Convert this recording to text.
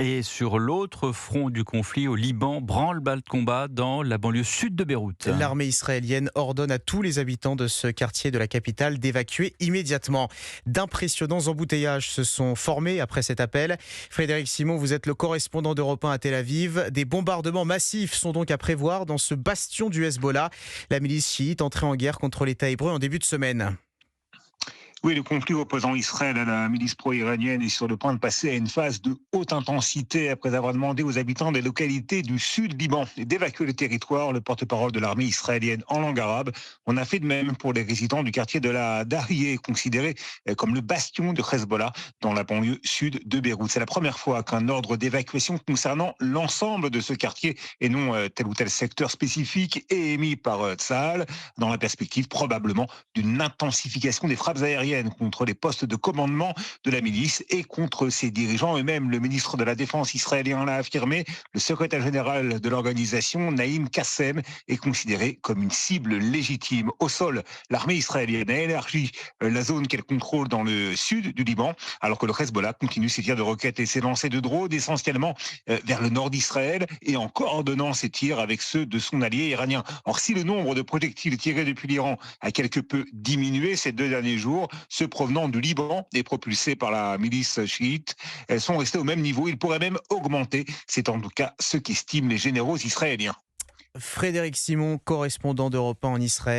Et sur l'autre front du conflit au Liban, branle-bas de combat dans la banlieue sud de Beyrouth. L'armée israélienne ordonne à tous les habitants de ce quartier de la capitale d'évacuer immédiatement. D'impressionnants embouteillages se sont formés après cet appel. Frédéric Simon, vous êtes le correspondant d'Europe 1 à Tel Aviv. Des bombardements massifs sont donc à prévoir dans ce bastion du Hezbollah, la milice chiite entrée en guerre contre l'État hébreu en début de semaine. Oui, le conflit opposant Israël à la milice pro-iranienne est sur le point de passer à une phase de haute intensité après avoir demandé aux habitants des localités du sud Liban d'évacuer le territoire. Le porte-parole de l'armée israélienne en langue arabe en a fait de même pour les résidents du quartier de la Darié, considéré comme le bastion de Hezbollah dans la banlieue sud de Beyrouth. C'est la première fois qu'un ordre d'évacuation concernant l'ensemble de ce quartier et non tel ou tel secteur spécifique est émis par Tsahal, dans la perspective probablement d'une intensification des frappes aériennes contre les postes de commandement de la milice et contre ses dirigeants eux-mêmes. Le ministre de la Défense israélien l'a affirmé. Le secrétaire général de l'organisation, Naïm Kassem, est considéré comme une cible légitime. Au sol, l'armée israélienne a élargi la zone qu'elle contrôle dans le sud du Liban, alors que le Hezbollah continue ses tirs de roquettes et ses lancers de drones essentiellement vers le nord d'Israël et en coordonnant ses tirs avec ceux de son allié iranien. Or, si le nombre de projectiles tirés depuis l'Iran a quelque peu diminué ces 2 derniers jours, ceux provenant du Liban et propulsés par la milice chiite sont restés au même niveau. Ils pourraient même augmenter. C'est en tout cas ce qu'estiment les généraux israéliens. Frédéric Simon, correspondant d'Europe 1 en Israël.